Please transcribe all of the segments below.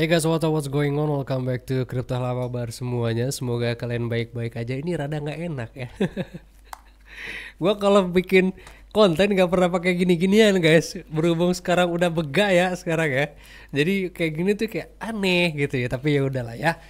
Hey guys, what's going on? Welcome back to Crypto Lava Bar semuanya. Semoga kalian baik-baik aja. Ini rada nggak enak ya. Gua kalau bikin konten nggak pernah pakai gini-ginian guys. Berhubung sekarang udah bega ya sekarang ya. Jadi kayak gini tuh kayak aneh gitu ya. Tapi ya udahlah ya.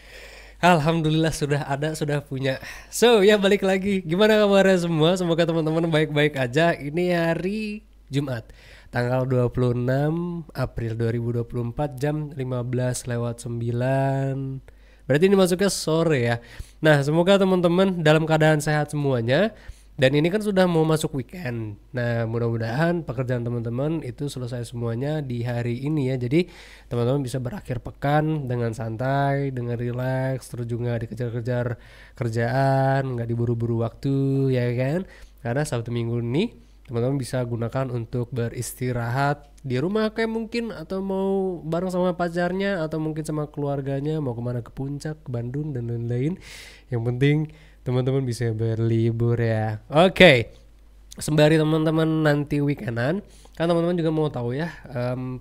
Alhamdulillah sudah ada, sudah punya. So ya balik lagi. Gimana kabarnya semua? Semoga teman-teman baik-baik aja. Ini hari Jumat tanggal 26 April 2024 jam 15:09. Berarti ini masuknya sore ya. Nah, semoga teman-teman dalam keadaan sehat semuanya. Dan ini kan sudah mau masuk weekend. Nah, mudah-mudahan pekerjaan teman-teman itu selesai semuanya di hari ini ya. Jadi, teman-teman bisa berakhir pekan dengan santai, dengan rileks, terus juga dikejar-kejar kerjaan, nggak diburu-buru waktu, ya kan? Karena Sabtu Minggu ini teman-teman bisa gunakan untuk beristirahat di rumah kayak mungkin, atau mau bareng sama pacarnya, atau mungkin sama keluarganya, mau kemana, ke puncak, ke Bandung dan lain-lain. Yang penting teman-teman bisa berlibur ya. Oke. Sembari teman-teman nanti weekendan, kan teman-teman juga mau tahu ya,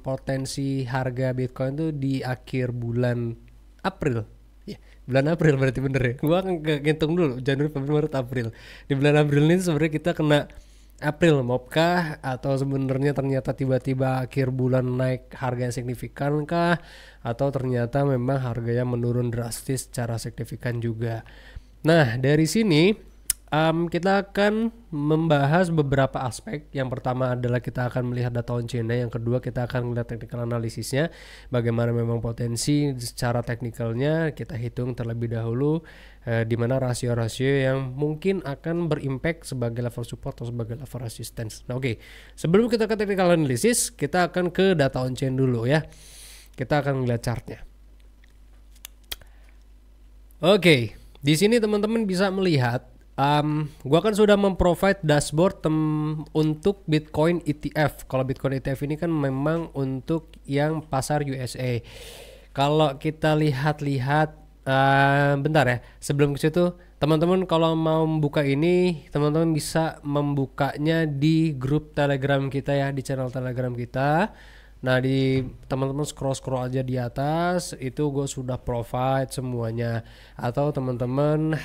potensi harga Bitcoin tuh di akhir bulan April. Ya, bulan April berarti bener ya. Gua ngitung dulu Januari, Februari, Maret, April. Di bulan April ini sebenarnya kita kena April mobkah, atau sebenarnya ternyata tiba-tiba akhir bulan naik harga yang signifikan kah, atau ternyata memang harganya menurun drastis secara signifikan juga. Nah, dari sini kita akan membahas beberapa aspek. Yang pertama adalah kita akan melihat data on chain, yang kedua kita akan melihat technical analisisnya, bagaimana memang potensi secara teknikalnya kita hitung terlebih dahulu, di mana rasio-rasio yang mungkin akan berimpact sebagai level support atau sebagai level resistance. Nah, oke. Sebelum kita ke technical analysis, kita akan ke data on chain dulu ya. Kita akan melihat chartnya. Oke, di sini teman-teman bisa melihat, gua kan sudah memprovide dashboard untuk Bitcoin ETF. Kalau Bitcoin ETF ini kan memang untuk yang pasar USA. Kalau kita lihat-lihat, bentar ya, sebelum ke situ, teman-teman kalau mau membuka ini, teman-teman bisa membukanya di grup Telegram kita ya, di channel Telegram kita. Nah, di teman-teman scroll aja di atas, itu gue sudah provide semuanya. Atau teman-teman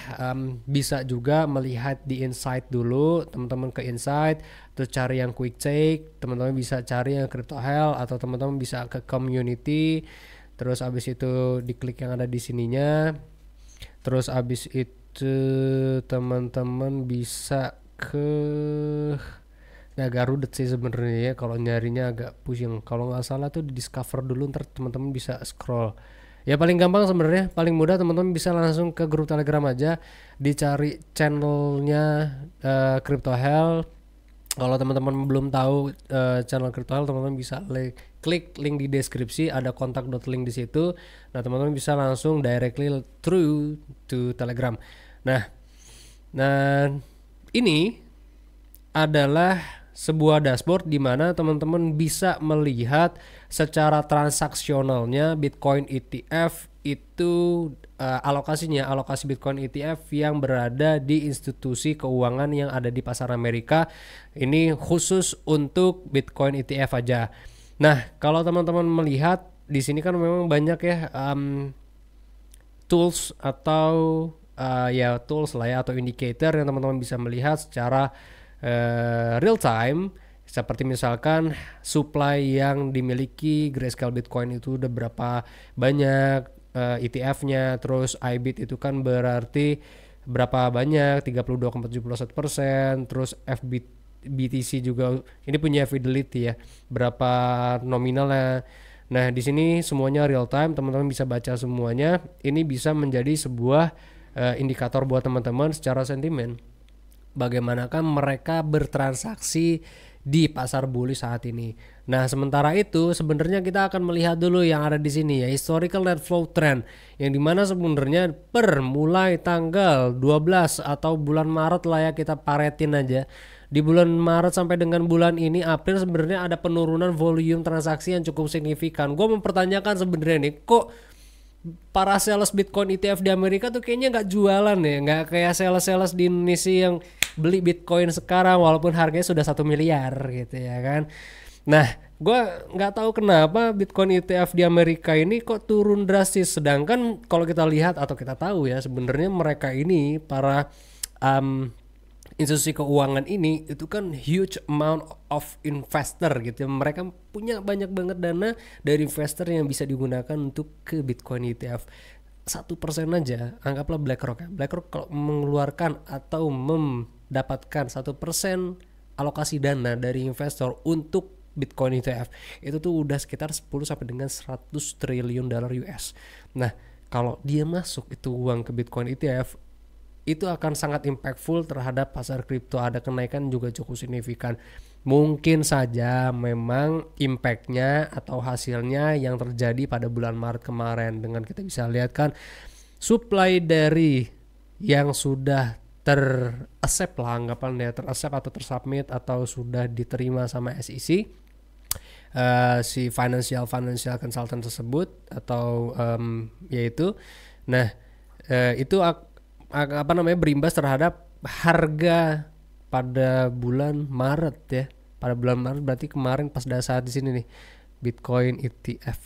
bisa juga melihat di insight dulu, teman-teman ke insight, terus cari yang quick take, teman-teman bisa cari yang crypto health, atau teman-teman bisa ke community, terus abis itu diklik yang ada di sininya, terus abis itu teman-teman bisa ke, agak rudet sih sebenarnya ya kalau nyarinya, agak pusing. Kalau nggak salah tuh di discover dulu, ntar teman-teman bisa scroll. Ya paling gampang sebenarnya, paling mudah teman-teman bisa langsung ke grup Telegram aja, dicari channelnya Crypto Health. Kalau teman-teman belum tahu channel Crypto Health, teman-teman bisa klik link di deskripsi, ada kontak.link di situ. Nah, teman-teman bisa langsung directly through to Telegram. Nah, ini adalah sebuah dashboard di mana teman-teman bisa melihat secara transaksionalnya Bitcoin ETF itu, alokasi Bitcoin ETF yang berada di institusi keuangan yang ada di pasar Amerika. Ini khusus untuk Bitcoin ETF aja. Nah, kalau teman-teman melihat di sini kan memang banyak ya tools atau ya tools lah ya, atau indicator yang teman-teman bisa melihat secara real time, seperti misalkan supply yang dimiliki Grayscale Bitcoin itu udah berapa banyak ETF-nya, terus IBIT itu kan berarti berapa banyak, 32,71%, terus BTC juga ini punya fidelity ya, berapa nominalnya. Nah, di sini semuanya real time, teman-teman bisa baca semuanya. Ini bisa menjadi sebuah indikator buat teman-teman secara sentimen, bagaimanakah mereka bertransaksi di pasar bullish saat ini. Nah, sementara itu sebenarnya kita akan melihat dulu yang ada di sini ya, historical net flow trend, yang dimana sebenarnya per mulai tanggal 12 atau bulan Maret lah ya, kita paretin aja. Di bulan Maret sampai dengan bulan ini April, sebenarnya ada penurunan volume transaksi yang cukup signifikan. Gue mempertanyakan sebenarnya nih, kok para sales Bitcoin ETF di Amerika tuh kayaknya nggak jualan ya, nggak kayak sales di Indonesia yang beli Bitcoin sekarang walaupun harganya sudah 1 miliar gitu ya kan. Nah, Gua nggak tahu kenapa Bitcoin ETF di Amerika ini kok turun drastis, sedangkan kalau kita lihat atau kita tahu ya sebenarnya mereka ini para um, institusi keuangan ini itu kan huge amount of investor gitu. Mereka punya banyak banget dana dari investor yang bisa digunakan untuk ke Bitcoin ETF. 1% aja, anggaplah BlackRock ya. BlackRock kalau mengeluarkan atau mendapatkan 1% alokasi dana dari investor untuk Bitcoin ETF, itu tuh udah sekitar 10 sampai dengan 100 triliun dolar US. Nah, kalau dia masuk itu uang ke Bitcoin ETF, itu akan sangat impactful terhadap pasar kripto. Ada kenaikan juga cukup signifikan. Mungkin saja memang impactnya atau hasilnya yang terjadi pada bulan Maret kemarin, dengan kita bisa lihat kan supply dari yang sudah ter-accept lah anggapan ya, ter-accept atau ter-submit atau sudah diterima sama SEC, si financial consultant tersebut atau yaitu, nah itu apa namanya berimbas terhadap harga pada bulan Maret ya. Pada bulan Maret berarti kemarin pas dah saat di sini nih Bitcoin ETF.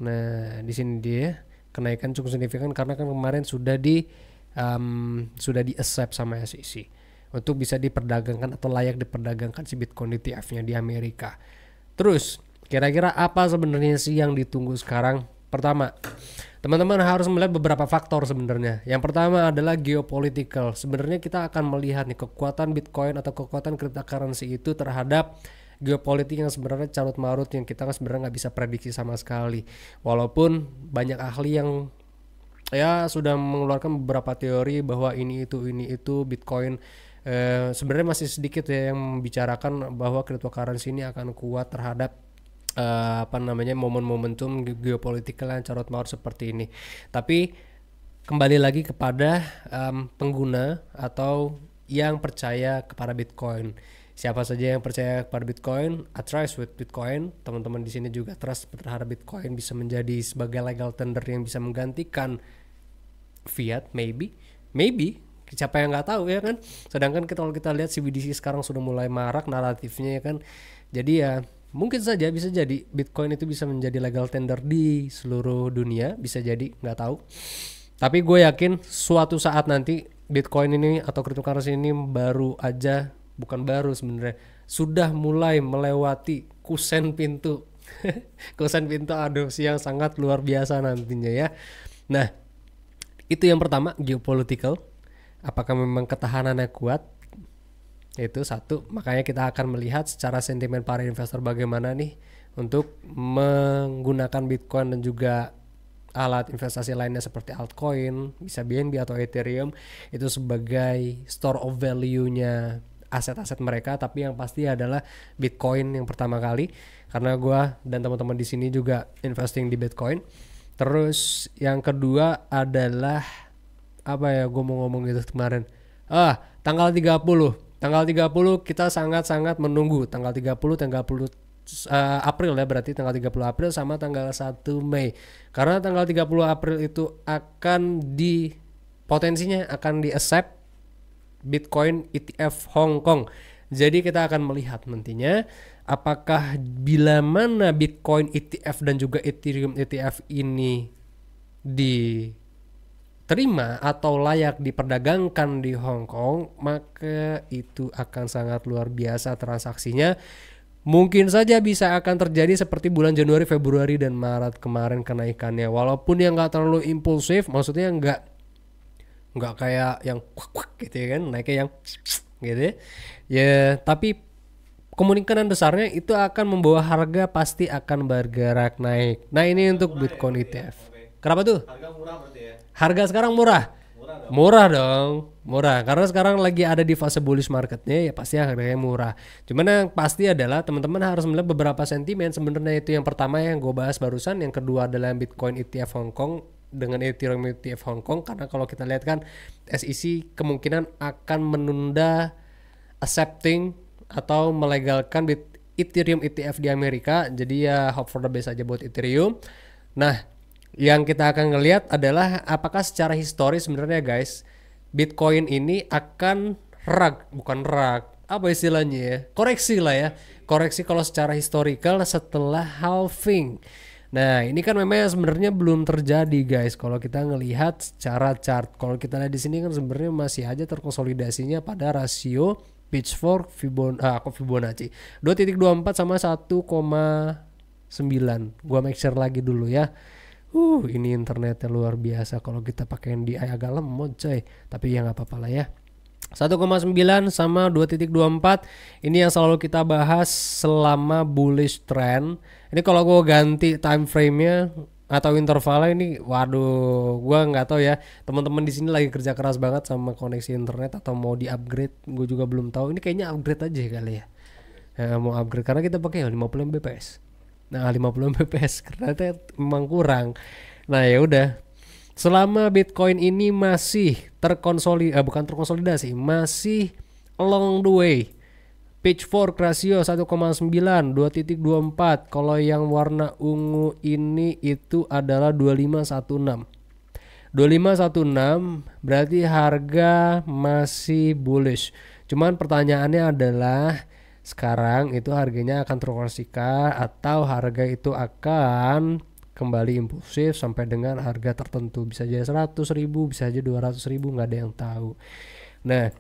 Nah, di sini dia kenaikan cukup signifikan karena kan kemarin sudah di accept sama SEC untuk bisa diperdagangkan atau layak diperdagangkan si Bitcoin ETF-nya di Amerika. Terus, kira-kira apa sebenarnya sih yang ditunggu sekarang? Pertama, teman-teman harus melihat beberapa faktor sebenarnya. Yang pertama adalah geopolitical. Sebenarnya kita akan melihat nih kekuatan Bitcoin atau kekuatan cryptocurrency itu terhadap geopolitik yang sebenarnya carut marut yang kita sebenarnya nggak bisa prediksi sama sekali. Walaupun banyak ahli yang ya sudah mengeluarkan beberapa teori bahwa ini itu Bitcoin sebenarnya masih sedikit ya yang membicarakan bahwa cryptocurrency ini akan kuat terhadap momentum geopolitikal yang carut marut seperti ini. Tapi kembali lagi kepada pengguna atau yang percaya kepada Bitcoin. Siapa saja yang percaya kepada Bitcoin, I trust with Bitcoin. Teman-teman di sini juga trust terhadap Bitcoin bisa menjadi sebagai legal tender yang bisa menggantikan fiat, maybe. Siapa yang nggak tahu ya kan. Sedangkan kalau kita lihat CBDC sekarang sudah mulai marak naratifnya ya kan. Jadi ya mungkin saja bisa jadi Bitcoin itu bisa menjadi legal tender di seluruh dunia, bisa jadi, nggak tahu. Tapi gue yakin suatu saat nanti Bitcoin ini atau cryptocurrency ini bukan baru sebenarnya, sudah mulai melewati kusen pintu kusen pintu adopsi yang sangat luar biasa nantinya ya. Nah, itu yang pertama, geopolitical. Apakah memang ketahanannya kuat? Itu satu, makanya kita akan melihat secara sentimen para investor bagaimana nih untuk menggunakan Bitcoin dan juga alat investasi lainnya seperti altcoin, bisa BNB atau Ethereum itu sebagai store of value-nya aset-aset mereka. Tapi yang pasti adalah Bitcoin yang pertama kali, karena gue dan teman-teman di sini juga investing di Bitcoin. Terus yang kedua adalah gue mau ngomong gitu kemarin, tanggal 30 kita sangat-sangat menunggu tanggal 30 April ya, berarti tanggal 30 April sama tanggal 1 Mei. Karena tanggal 30 April itu potensinya akan di-accept Bitcoin ETF Hong Kong. Jadi kita akan melihat nantinya apakah bila mana Bitcoin ETF dan juga Ethereum ETF ini diterima atau layak diperdagangkan di Hong Kong, maka itu akan sangat luar biasa transaksinya. Mungkin saja bisa akan terjadi seperti bulan Januari, Februari, dan Maret kemarin kenaikannya. Walaupun yang nggak terlalu impulsif, maksudnya nggak kayak yang gitu ya kan, naiknya yang gitu ya. Tapi kemungkinan besarnya itu akan membawa harga pasti akan bergerak naik. Nah, ini untuk Bitcoin ETF. Kenapa tuh? Harga murah berarti ya? Harga sekarang murah. Murah dong. Karena sekarang lagi ada di fase bullish marketnya, ya pasti harganya murah. Cuman yang pasti adalah teman-teman harus melihat beberapa sentimen sebenarnya. Itu yang pertama yang gue bahas barusan. Yang kedua adalah Bitcoin ETF Hong Kong dengan Ethereum ETF Hong Kong. Karena kalau kita lihat kan SEC kemungkinan akan menunda accepting atau melegalkan Ethereum ETF di Amerika. Jadi ya hope for the best aja buat Ethereum. Nah, yang kita akan ngelihat adalah apakah secara historis sebenarnya guys Bitcoin ini akan apa istilahnya ya, koreksi lah ya, koreksi kalau secara historical setelah halving. Nah ini kan memang sebenarnya belum terjadi guys kalau kita ngelihat secara chart. Kalau kita lihat di sini kan sebenarnya masih aja terkonsolidasinya pada rasio Pitchfork Fibonacci 2.24 sama 1,9. Gua make sure lagi dulu ya. Ini internetnya luar biasa. Kalau kita pakai DI agak lemot coy, tapi ya nggak apa-apa lah ya. 1,9 sama 2.24 ini yang selalu kita bahas selama bullish trend. Ini kalau gue ganti time frame-nya atau intervalnya ini, waduh, gue nggak tahu ya. Teman-teman di sini lagi kerja keras banget sama koneksi internet atau mau di upgrade, gue juga belum tahu. Ini kayaknya upgrade aja kali ya. Mau upgrade karena kita pakai 50 Mbps. Nah 50 Mbps karena memang kurang. Nah ya udah. Selama Bitcoin ini masih bukan terkonsolidasi, masih along the way. Pitchfork rasio 1,9, 2.24. Kalau yang warna ungu ini itu adalah 2516. 2516 berarti harga masih bullish. Cuman pertanyaannya adalah sekarang itu harganya akan terkoreksi atau harga itu akan kembali impulsif sampai dengan harga tertentu, bisa jadi 100.000, bisa aja 200.000, nggak ada yang tahu. Nah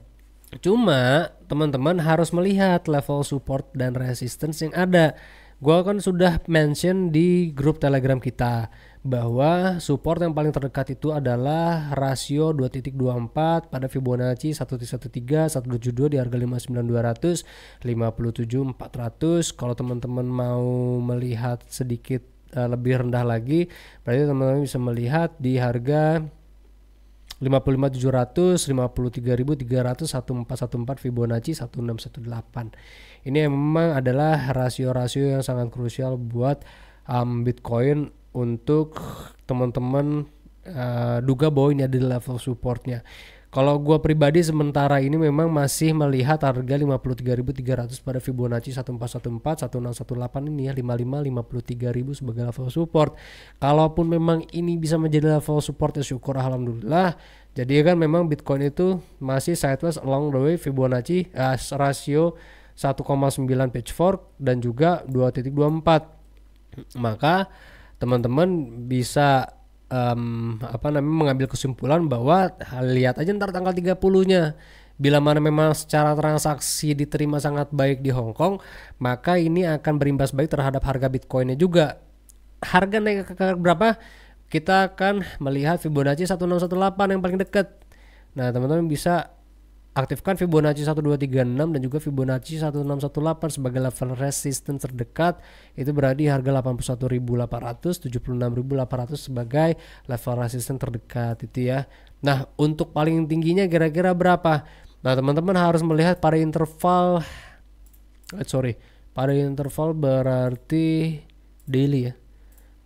cuma teman-teman harus melihat level support dan resistance yang ada. Gua kan sudah mention di grup Telegram kita bahwa support yang paling terdekat itu adalah rasio 2.24 pada Fibonacci 1.13, 1.72 di harga 59.200, 57.400. Kalau teman-teman mau melihat sedikit lebih rendah lagi, berarti teman-teman bisa melihat di harga 55.700, 53.300, 1414 Fibonacci 1618. Ini memang adalah rasio-rasio yang sangat krusial buat Bitcoin untuk teman-teman duga bahwa ini adalah level supportnya. Kalau gue pribadi sementara ini memang masih melihat harga 53.300 pada Fibonacci 1414, 1618 ini ya, 53.000 sebagai level support. Kalaupun memang ini bisa menjadi level support ya syukur alhamdulillah. Jadi kan memang Bitcoin itu masih sideways along the way Fibonacci rasio 1,9 Pitchfork dan juga 2.24. Maka teman-teman bisa mengambil kesimpulan bahwa lihat aja ntar tanggal 30-nya. Bila mana memang secara transaksi diterima sangat baik di Hong Kong, maka ini akan berimbas baik terhadap harga Bitcoinnya juga. Harga naik ke berapa? Kita akan melihat Fibonacci 1618 yang paling dekat. Nah teman-teman bisa aktifkan Fibonacci 1236 dan juga Fibonacci 1618 sebagai level resistance terdekat. Itu berarti harga 81.800, 76.800 sebagai level resistance terdekat itu ya. Nah untuk paling tingginya kira-kira berapa? Nah teman-teman harus melihat pada interval pada interval berarti daily ya.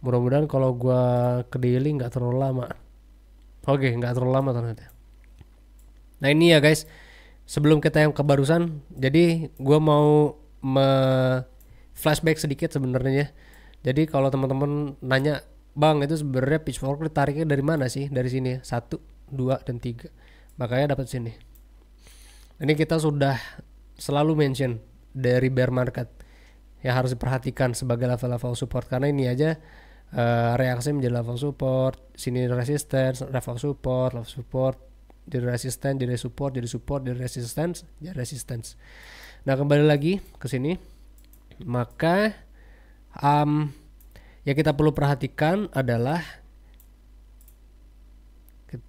Mudah-mudahan kalau gua ke daily nggak terlalu lama. Oke, nggak terlalu lama ternyata. Nah ini ya guys, sebelum kita yang kebarusan, jadi gue mau flashback sedikit sebenarnya. Jadi kalau teman-teman nanya, bang itu sebenarnya Pitchfork tariknya dari mana sih? Dari sini 1, 2, dan 3. Makanya dapat sini. Ini kita sudah selalu mention dari bear market yang harus diperhatikan sebagai level-level support. Karena ini aja reaksi menjadi level support, sini resistance, level support, jadi resisten, jadi support, jadi resistance, jadi resistance. Nah kembali lagi ke sini, maka yang kita perlu perhatikan adalah,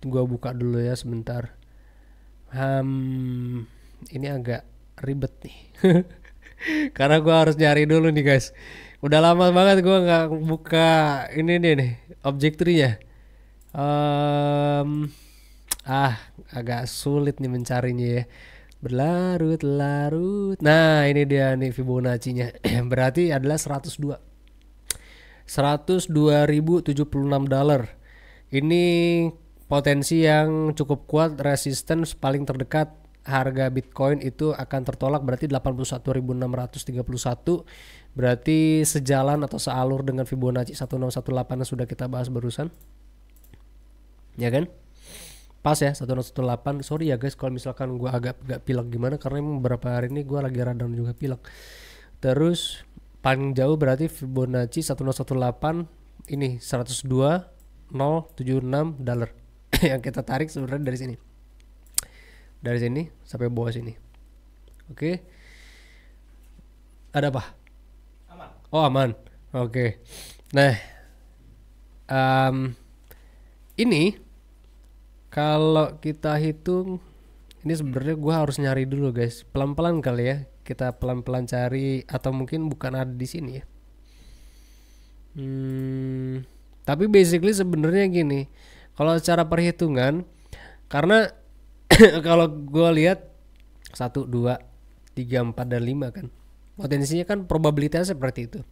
gua buka dulu ya sebentar. Ini agak ribet nih, karena gua harus nyari dulu nih guys. Udah lama banget gua nggak buka ini nih objek tree-nya. Agak sulit nih mencarinya ya, berlarut-larut. Nah ini dia nih Fibonacci-nya. Berarti adalah 102.076 dolar. Ini potensi yang cukup kuat, resistance paling terdekat harga Bitcoin itu akan tertolak berarti 81.631. Berarti sejalan atau sealur dengan Fibonacci 1618 yang sudah kita bahas barusan. Ya kan? pas ya 1018. Sorry ya guys kalau misalkan gua agak pilek gimana, karena emang beberapa hari ini gua lagi radang juga pilek. Terus paling jauh berarti Fibonacci 1018 ini 102,076 dolar. Yang kita tarik sebenarnya dari sini. Dari sini sampai bawah sini. Oke. Ada apa? Aman. Oh, aman. Oke. Nah, ini kalau kita hitung, ini sebenarnya gue harus nyari dulu guys, pelan-pelan kali ya, kita pelan-pelan cari, atau mungkin bukan ada di sini ya. Tapi basically sebenarnya gini, kalau secara perhitungan, karena kalau gue lihat 1, 2, 3, 4, dan 5 kan, potensinya kan probabilitasnya seperti itu.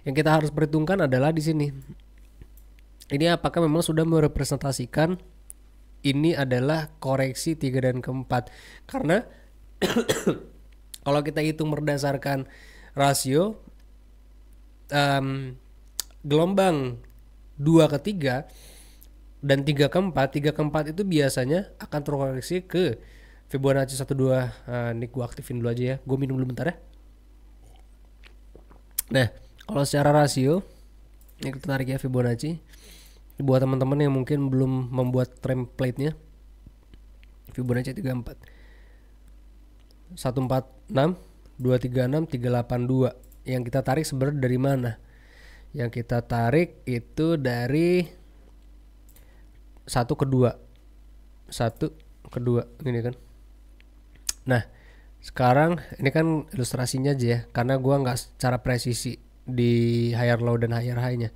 Yang kita harus perhitungkan adalah di sini. Ini apakah memang sudah merepresentasikan ini adalah koreksi 3 dan keempat. Karena kalau kita hitung berdasarkan rasio gelombang 2 ke 3 dan 3 ke 4, 3 ke 4 itu biasanya akan terkoreksi ke Fibonacci 12. Ini gue aktifin dulu aja ya, gue minum dulu bentar ya. Nah, kalau secara rasio ini kita tarik ya Fibonacci. Buat teman-teman yang mungkin belum membuat template-nya, Fibonacci 34 146 236 382. Yang kita tarik sebenarnya dari mana? Yang kita tarik itu dari 1 ke 2 gini kan. Nah, sekarang ini kan ilustrasinya aja ya, karena gua nggak secara presisi di higher low dan higher high nya.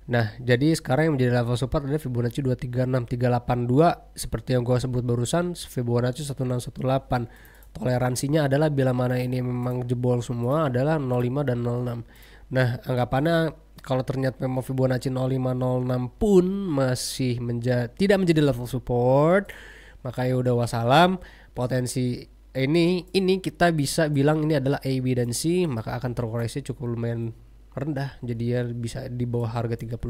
Nah, jadi sekarang yang menjadi level support adalah Fibonacci 236 382 seperti yang gua sebut barusan, Fibonacci 1618. Toleransinya adalah bila mana ini memang jebol semua adalah 05 dan 06. Nah, anggapannya kalau ternyata memang Fibonacci 05 06 pun masih tidak menjadi level support, maka ya udah wassalam, potensi ini kita bisa bilang ini adalah A, B, dan C, maka akan terkoreksi cukup lumayan rendah, jadi ya bisa di bawah harga 31.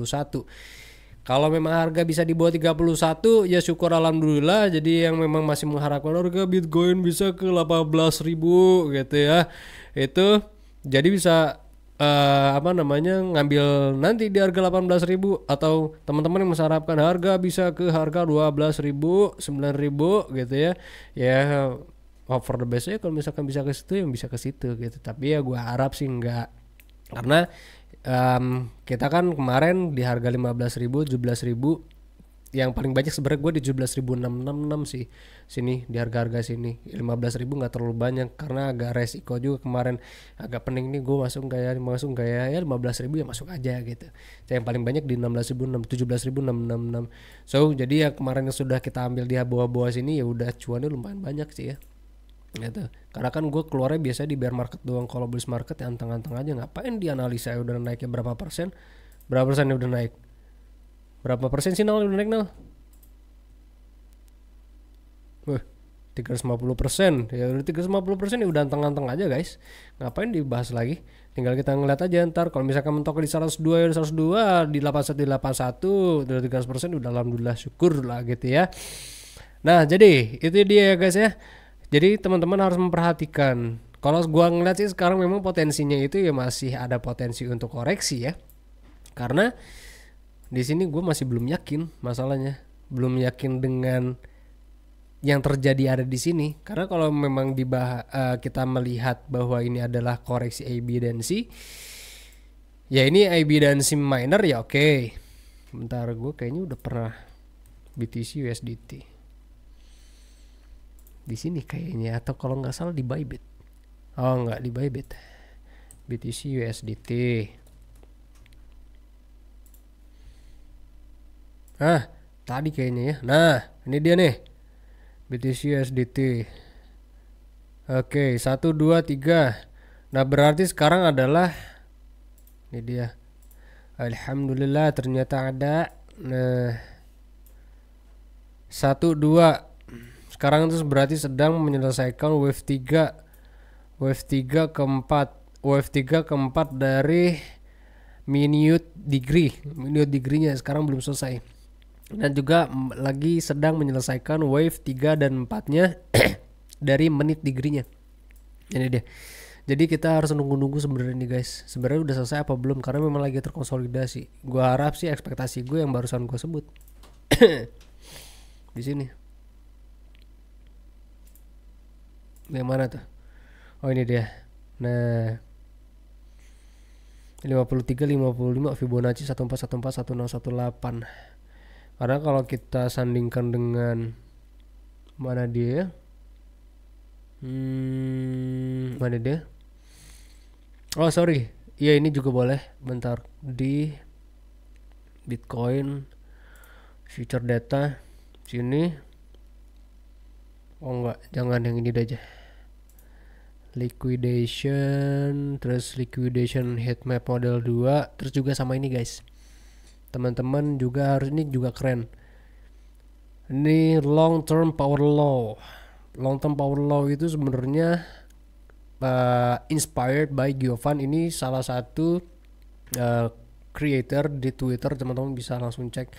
Kalau memang harga bisa di bawah 31 ya syukur alhamdulillah. Jadi yang memang masih mengharapkan harga Bitcoin bisa ke 18.000 gitu ya, itu jadi bisa ngambil nanti di harga 18.000, atau teman-teman yang mengharapkan harga bisa ke harga 12.000 9.000 gitu ya. Ya over the best ya, kalau misalkan bisa ke situ yang bisa ke situ gitu. Tapi ya gua harap sih enggak, karena kita kan kemarin di harga 15.000 17.000, yang paling banyak sebenarnya gue di 17.666 sih sini, di harga-harga sini 15.000 nggak terlalu banyak karena agak resiko juga kemarin, agak pening nih gue masuk ya 15.000 ya masuk aja gitu. Yang paling banyak di 17.666. So jadi ya kemarin yang sudah kita ambil di bawah-bawah sini ya udah cuannya lumayan banyak sih ya gitu. Karena kan gue keluarnya biasanya di bear market doang, kalau bullish market ya anteng-anteng aja, ngapain dianalisa ya udah naiknya berapa persen ya udah naik. Berapa persen sih udah naik 350%. Ya udah 350% ya udah anteng-anteng aja guys. Ngapain dibahas lagi? Tinggal kita ngeliat aja ntar kalau misalkan mentok di 102 ya 102, di 81 di 81, udah 300% udah alhamdulillah syukur lah gitu ya. Nah, jadi itu dia ya guys ya. Jadi teman-teman harus memperhatikan. Kalau gua ngeliat sih sekarang memang potensinya itu ya masih ada potensi untuk koreksi ya. Karena di sini gue masih belum yakin, masalahnya belum yakin dengan yang terjadi ada di sini. Karena kalau memang kita melihat bahwa ini adalah koreksi A, B, dan C, ya ini A, B, dan C minor ya oke. Bentar, gue kayaknya udah pernah BTC USDT di sini kayaknya, atau kalau nggak salah di Bybit. Oh nggak di Bybit, BTC USDT. Tadi kayaknya ya. Nah, ini dia nih. BTC USDT. Oke, 1 2 3. Nah, berarti sekarang adalah ini dia. Alhamdulillah ternyata ada. Nah, 1 2. Sekarang itu berarti sedang menyelesaikan wave 3. Wave 3 keempat. Wave 3 keempat dari minute degree. Minute degree-nya sekarang belum selesai. dan juga lagi sedang menyelesaikan wave 3 dan 4-nya dari menit degree-nya. Ini dia. Jadi kita harus nunggu-nunggu sebenarnya nih guys. Sebenarnya udah selesai apa belum? Karena memang lagi terkonsolidasi. Gua harap sih ekspektasi gue yang barusan gue sebut di sini. Yang mana tuh? Oh ini dia. Nah, 53, 55 Fibonacci 1414 1018. Karena kalau kita sandingkan dengan mana dia? Mana dia? Oh sorry, iya ini juga boleh. Bentar, di Bitcoin future data sini. Oh enggak, jangan yang ini aja. Liquidation, terus liquidation heatmap model 2, terus juga sama ini guys. Teman-teman juga harus, ini juga keren. Ini long term power law. Long term power law itu sebenarnya inspired by Giovanni. Ini salah satu creator di Twitter, teman-teman bisa langsung cek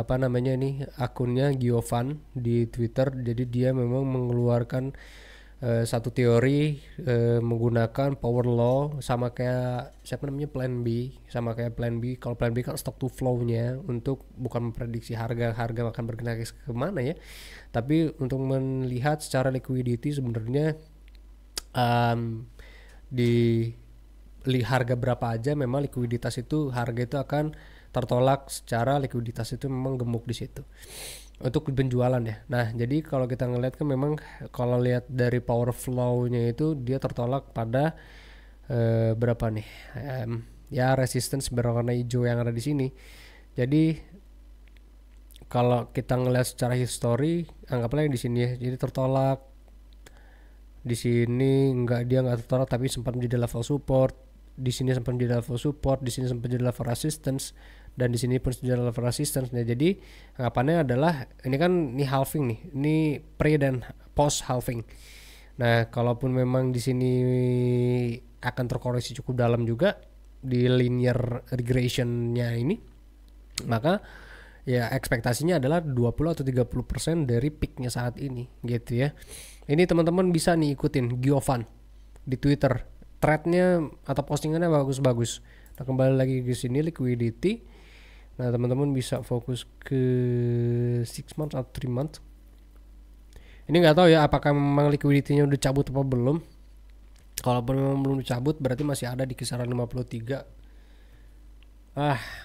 apa namanya ini akunnya Giovanni di Twitter. Jadi dia memang mengeluarkan satu teori menggunakan power law, sama kayak siapa namanya Plan B, sama kayak Plan B. Kalau Plan B kan stock to flow-nya untuk bukan memprediksi harga akan bergerak kemana ya, tapi untuk melihat secara liquidity sebenarnya di harga berapa aja memang likuiditas itu, harga itu akan tertolak secara likuiditas itu memang gemuk di situ untuk penjualan ya. Nah jadi kalau kita ngelihat kan memang kalau lihat dari power flow-nya itu dia tertolak pada berapa nih ya, resistance berwarna hijau yang ada di sini. Jadi kalau kita ngelihat secara histori, anggaplah yang di sini ya, jadi tertolak di sini, dia nggak tertolak tapi sempat menjadi level support, di sini sempat menjadi level support, di sini sempat menjadi level resistance, dan di sini pun sudah level resistance. Nah, jadi anggapannya adalah ini kan ini halving nih, ini pre dan post halving. Nah, kalaupun memang di sini akan terkoreksi cukup dalam juga di linear regression-nya ini, maka ya ekspektasinya adalah 20 atau 30% dari peaknya saat ini gitu ya. Ini teman-teman bisa nih ikutin Giovanni di Twitter, threadnya atau postingannya bagus-bagus. Nah, kembali lagi ke sini liquidity. Nah, teman-teman bisa fokus ke 6 months atau 3 months. Ini nggak tahu ya apakah memang liquidity-nya udah cabut apa belum. Kalaupun memang belum dicabut berarti masih ada di kisaran 53.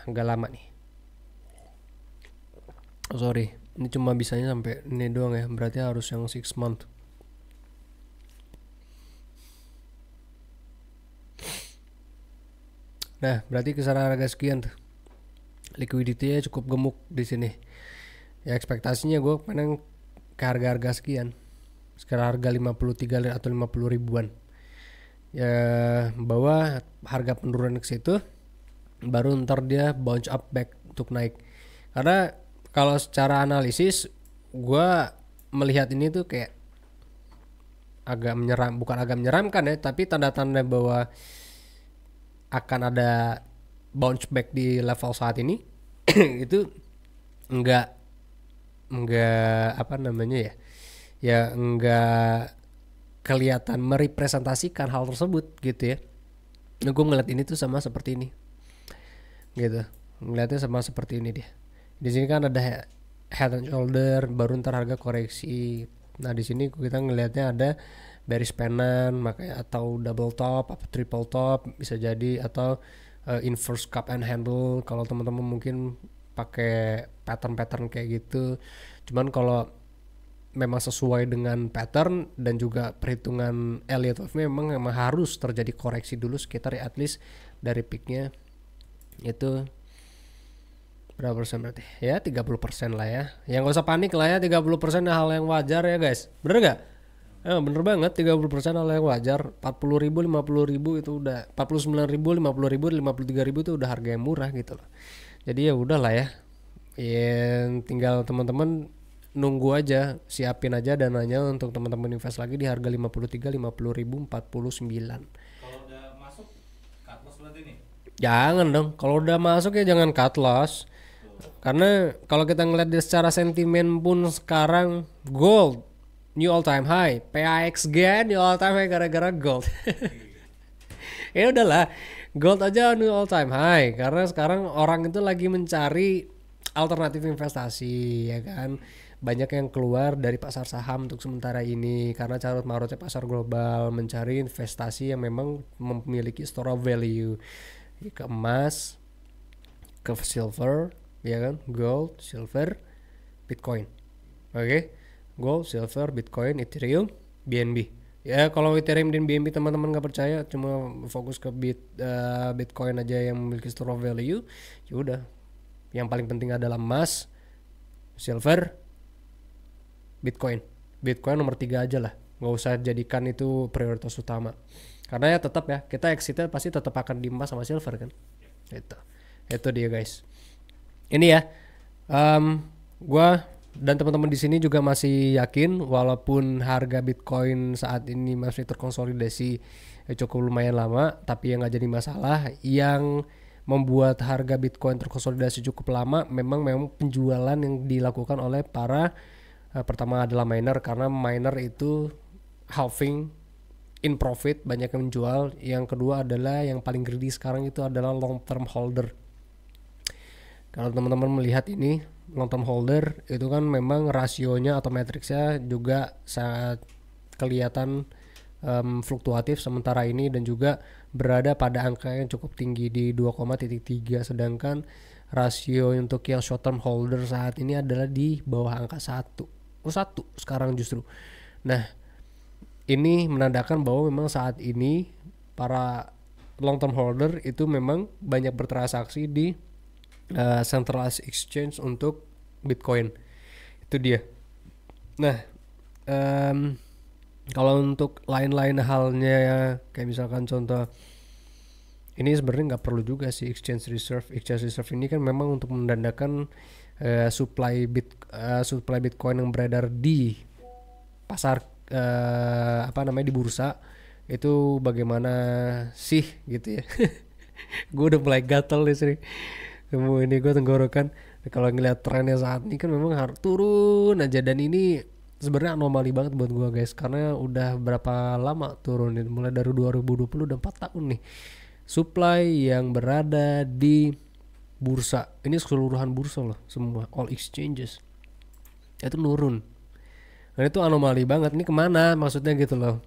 Nggak lama nih. Oh, sorry, ini cuma bisanya sampai ini doang ya. Berarti harus yang 6 month. Nah, berarti kisaran harga sekian tuh. Liquidity-nya cukup gemuk di sini. Ya ekspektasinya gue pengen ke harga-harga sekian. Sekarang harga 53 atau 50 ribuan. Ya bahwa harga penurunan ke situ baru ntar dia bounce up back untuk naik. Karena kalau secara analisis gue melihat ini tuh kayak agak bukan agak menyeramkan ya, tapi tanda-tanda bahwa akan ada bounce back di level saat ini itu enggak apa namanya ya enggak kelihatan merepresentasikan hal tersebut gitu ya. Nah, gue ngeliat ini tuh sama seperti ini gitu, ngeliatnya sama seperti ini dia. Di sini kan ada head and shoulder, baru ntar harga koreksi. Nah di sini kita ngelihatnya ada bearish pennant, makanya atau double top, apa triple top bisa jadi, atau inverse cup and handle kalau teman-teman mungkin pakai pattern kayak gitu. Cuman kalau memang sesuai dengan pattern dan juga perhitungan Elliott wave memang harus terjadi koreksi dulu sekitar ya, at least dari peaknya itu berapa persen berarti? Ya 30% lah ya. Yang gak usah panik lah ya, 30% hal yang wajar ya guys. Bener gak? Bener banget, 30% hal yang wajar. 40 ribu, 50 ribu itu udah, 49 ribu, 50 ribu, 53 ribu itu udah harga yang murah gitu loh. Jadi ya udah lah ya. Yang tinggal teman-teman nunggu aja, siapin aja dananya untuk teman-teman invest lagi di harga 53, 50 ribu, 49. Kalau udah masuk cut loss berarti nih? Jangan dong, kalau udah masuk ya jangan cut loss. Karena kalau kita ngeliat dari secara sentimen pun sekarang gold new all time high, PAXG new all time high gara-gara gold. Ya udahlah, gold aja new all time high karena sekarang orang itu lagi mencari alternatif investasi ya kan. Banyak yang keluar dari pasar saham untuk sementara ini karena carut marutnya pasar global mencari investasi yang memang memiliki store of value ke emas, ke silver, ya kan, gold, silver, bitcoin. Oke, gold, silver, bitcoin, ethereum, BNB. Ya kalau ethereum dan BNB teman-teman nggak percaya, cuma fokus ke bitcoin aja yang memiliki store of value, ya udah. Yang paling penting adalah emas, silver, bitcoin nomor 3 aja lah, nggak usah jadikan itu prioritas utama karena ya tetap ya kita exitnya pasti tetap akan di emas sama silver kan. Itu dia guys. Ini ya gua dan teman-teman di sini juga masih yakin walaupun harga bitcoin saat ini masih terkonsolidasi cukup lumayan lama, tapi yang nggak jadi masalah yang membuat harga bitcoin terkonsolidasi cukup lama memang penjualan yang dilakukan oleh para pertama adalah miner karena miner itu halving in profit, banyak yang menjual. Yang kedua adalah yang paling greedy sekarang itu adalah long term holder. Kalau teman-teman melihat ini long term holder itu kan memang rasionya atau matriksnya juga sangat kelihatan fluktuatif sementara ini dan juga berada pada angka yang cukup tinggi di 2,3 sedangkan rasio untuk yang short term holder saat ini adalah di bawah angka 1 sekarang justru. Nah, ini menandakan bahwa memang saat ini para long term holder itu memang banyak bertransaksi di centralized exchange untuk Bitcoin. Itu dia. Nah, kalau untuk lain-lain halnya kayak misalkan contoh ini sebenarnya nggak perlu juga sih exchange reserve ini kan memang untuk menandakan supply Bitcoin yang beredar di pasar di bursa itu bagaimana sih gitu ya. Gue udah mulai gatel nih sering. Ini gue tenggorokan kalau ngeliat trennya saat ini kan memang harus turun aja dan ini sebenarnya anomali banget buat gue guys karena udah berapa lama turun mulai dari 2020 udah 4 tahun nih supply yang berada di bursa ini keseluruhan bursa loh semua all exchanges itu nurun dan itu anomali banget. Ini kemana maksudnya gitu loh,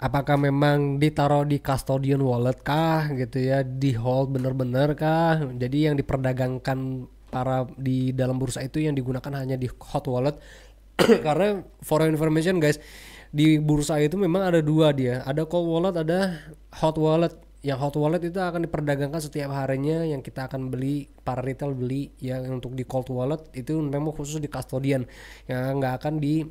apakah memang ditaruh di custodian wallet kah gitu ya, di hold bener-bener kah, jadi yang diperdagangkan para di dalam bursa itu yang digunakan hanya di hot wallet. Karena for information guys, di bursa itu memang ada dua dia, ada cold wallet, ada hot wallet. Yang hot wallet itu akan diperdagangkan setiap harinya yang kita akan beli, para retail beli. Yang untuk di cold wallet itu memang khusus di custodian yang nggak akan di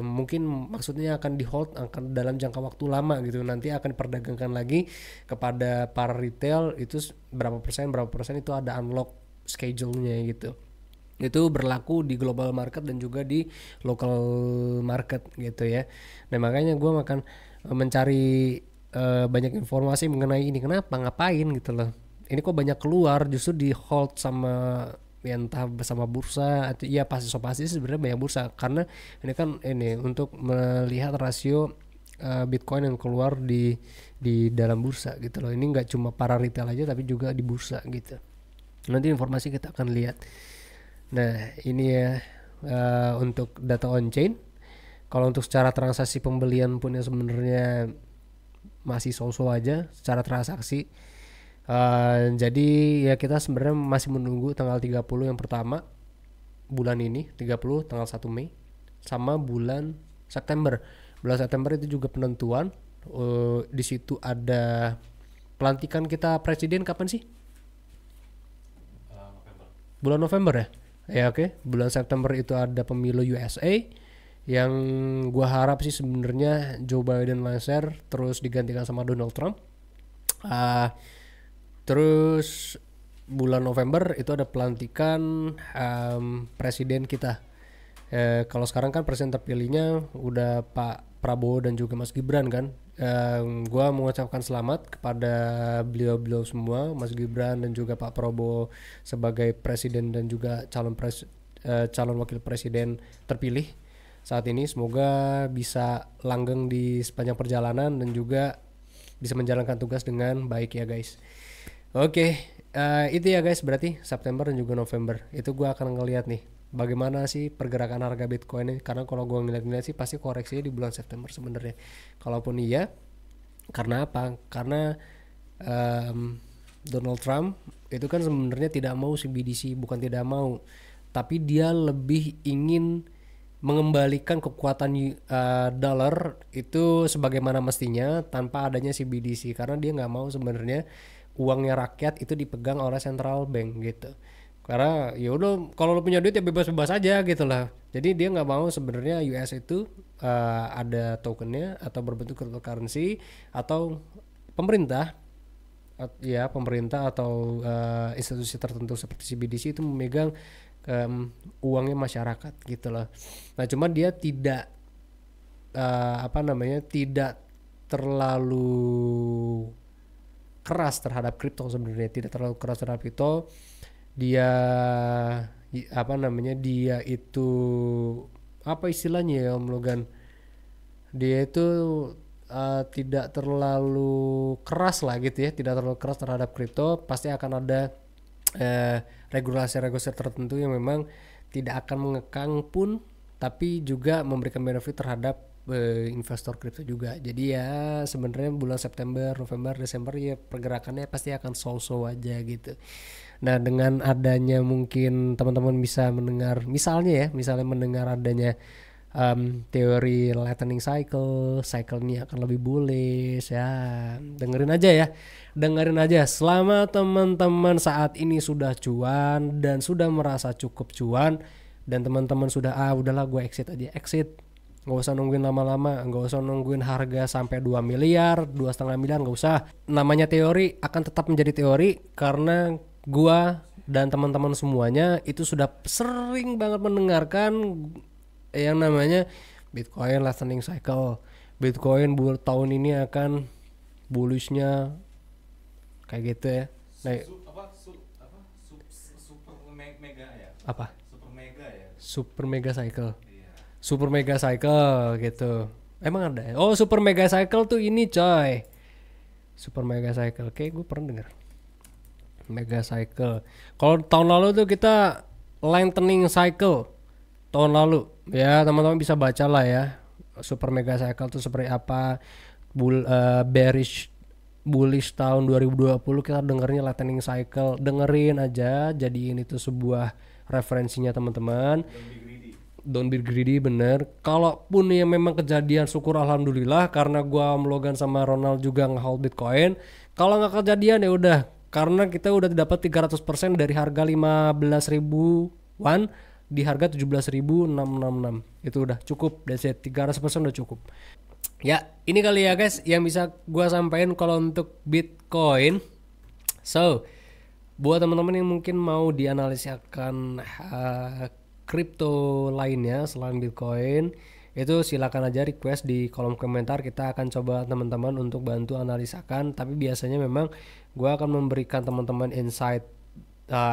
mungkin maksudnya akan di hold akan dalam jangka waktu lama gitu, nanti akan diperdagangkan lagi kepada para retail. Itu berapa persen itu ada unlock schedule-nya gitu. Itu berlaku di global market dan juga di local market gitu ya. Nah makanya gue akan mencari banyak informasi mengenai ini, kenapa ngapain gitu loh, ini kok banyak keluar justru di hold sama ya entah bersama bursa atau iya pasti sebenarnya banyak bursa karena ini kan ini untuk melihat rasio Bitcoin yang keluar di dalam bursa gitu loh. Ini nggak cuma para retail aja tapi juga di bursa gitu. Nanti informasi kita akan lihat. Nah ini ya untuk data on chain. Kalau untuk secara transaksi pembelian pun ya sebenarnya masih so-so aja secara transaksi. Jadi ya kita sebenarnya masih menunggu tanggal 30 yang pertama bulan ini, 30 tanggal 1 Mei sama bulan September. Bulan September itu juga penentuan. Di situ ada pelantikan kita presiden kapan sih? November. Bulan November ya? Ya oke. Bulan September itu ada pemilu USA yang gua harap sih sebenarnya Joe Biden lengser terus digantikan sama Donald Trump. Terus bulan November itu ada pelantikan presiden kita. Kalau sekarang kan presiden terpilihnya udah Pak Prabowo dan juga Mas Gibran kan. Gua mengucapkan selamat kepada beliau-beliau semua, Mas Gibran dan juga Pak Prabowo sebagai presiden dan juga calon wakil presiden terpilih saat ini. Semoga bisa langgeng di sepanjang perjalanan dan juga bisa menjalankan tugas dengan baik ya guys. Oke, itu ya guys, berarti September dan juga November itu gua akan ngeliat nih bagaimana sih pergerakan harga Bitcoin ini, karena kalau gua ngeliat-ngeliat sih pasti koreksinya di bulan September sebenarnya. Kalaupun iya, karena apa? Karena Donald Trump itu kan sebenarnya tidak mau CBDC, bukan tidak mau, tapi dia lebih ingin mengembalikan kekuatan dolar itu sebagaimana mestinya tanpa adanya CBDC, karena dia nggak mau sebenarnya uangnya rakyat itu dipegang oleh central bank gitu. Karena ya udah kalau lo punya duit ya bebas-bebas aja gitu lah. Jadi dia nggak mau sebenarnya US itu ada tokennya atau berbentuk cryptocurrency, atau pemerintah atau institusi tertentu seperti CBDC itu memegang uangnya masyarakat gitu loh. Nah cuma dia tidak tidak terlalu keras terhadap kripto sebenarnya, tidak terlalu keras terhadap kripto. Dia dia itu apa istilahnya ya Om Logan, dia itu tidak terlalu keras lah gitu ya, tidak terlalu keras terhadap kripto. Pasti akan ada regulasi-regulasi tertentu yang memang tidak akan mengekang pun, tapi juga memberikan benefit terhadap investor kripto juga. Jadi ya sebenarnya bulan September, November, Desember ya pergerakannya pasti akan so-so aja gitu. Nah dengan adanya mungkin teman-teman bisa mendengar misalnya mendengar adanya teori lightning cycle ini akan lebih bullish ya, dengerin aja. Selama teman-teman saat ini sudah cuan dan sudah merasa cukup cuan, dan teman-teman sudah udahlah gue exit, nggak usah nungguin lama-lama, nggak usah nungguin harga sampai 2 miliar, 2,5 miliar, nggak usah. Namanya teori akan tetap menjadi teori karena gua dan teman-teman semuanya itu sudah sering banget mendengarkan yang namanya Bitcoin lightning cycle. Bitcoin tahun ini akan bullishnya kayak gitu ya. Super mega cycle. Super mega cycle gitu. Emang ada? Oh, super mega cycle tuh ini coy. Super mega cycle. Oke, gue pernah dengar. Mega cycle. Kalau tahun lalu tuh kita lightning cycle. Tahun lalu. Ya, teman-teman bisa baca lah ya. Super mega cycle tuh seperti apa. Bullish tahun 2020 kita dengernya lightning cycle. Dengerin aja, jadiin itu sebuah referensinya teman-teman. Don't be greedy, bener. Kalaupun yang memang kejadian, syukur alhamdulillah, karena gua Logan sama Ronald juga nge-hold Bitcoin. Kalau nggak kejadian ya udah, karena kita udah dapat 300% dari harga 15.000-an di harga 17.666. Itu udah cukup, that's it. 300% udah cukup. Ya, ini kali ya guys yang bisa gua sampaikan kalau untuk Bitcoin. So, buat teman-teman yang mungkin mau dianalisakan kripto lainnya selain Bitcoin, itu silakan aja request di kolom komentar. Kita akan coba teman-teman untuk bantu analisakan, tapi biasanya memang gue akan memberikan teman-teman insight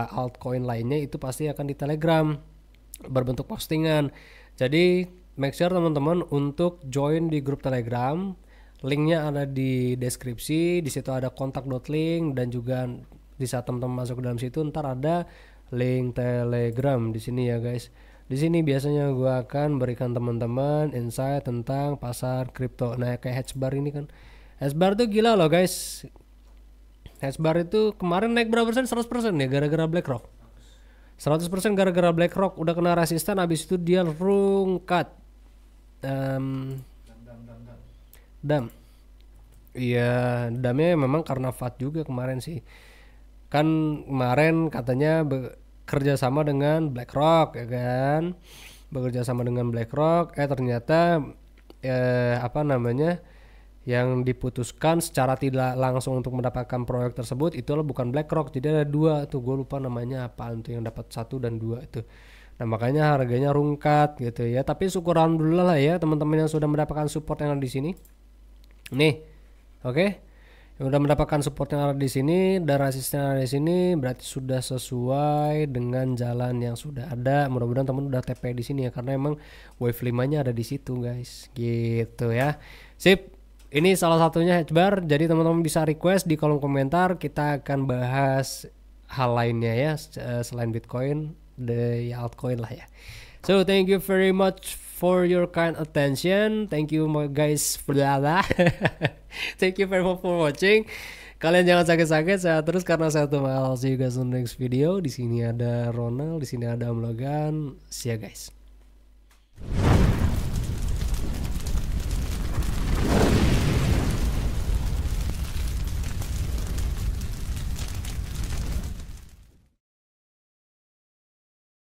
altcoin lainnya itu pasti akan di Telegram berbentuk postingan. Jadi make sure teman-teman untuk join di grup Telegram. Linknya ada di deskripsi. Di situ ada kontak.link, dan juga di saat teman-teman masuk ke dalam situ ntar ada link Telegram di sini ya guys. Di sini biasanya gue akan berikan teman-teman insight tentang pasar kripto. Nah kayak Hashbar ini kan, Hashbar tuh gila loh guys. Hashbar itu kemarin naik berapa persen? 100% ya gara-gara BlackRock. 100% gara-gara BlackRock. Udah kena resisten, habis itu dia rungkat. Dam. Iya, damnya memang karena FAT juga kemarin sih. Kan kemarin katanya bekerja sama dengan BlackRock ya kan, bekerja sama dengan BlackRock. Ternyata yang diputuskan secara tidak langsung untuk mendapatkan proyek tersebut itu bukan BlackRock. Jadi ada dua tuh, gue lupa namanya apaan tuh yang dapat 1 dan 2 itu. Nah makanya harganya rungkat gitu ya. Tapi syukur alhamdulillah lah ya teman-teman yang sudah mendapatkan support yang ada di sini. Nih, oke. Yang udah mendapatkan support yang ada di sini dan asisten yang ada di sini berarti sudah sesuai dengan jalan yang sudah ada. Mudah-mudahan teman udah TP di sini ya karena emang wave 5-nya ada di situ guys. Gitu ya. Sip. Ini salah satunya Hatchbar. Jadi teman-teman bisa request di kolom komentar, kita akan bahas hal lainnya ya selain Bitcoin, the altcoin lah ya. So thank you very much for your kind attention. Thank you guys for that. Thank you very much for watching. Kalian jangan sakit-sakit, sehat terus karena saya tuh I'll see you guys on the next video. Di sini ada Ronald, di sini ada Om Logan. See ya guys.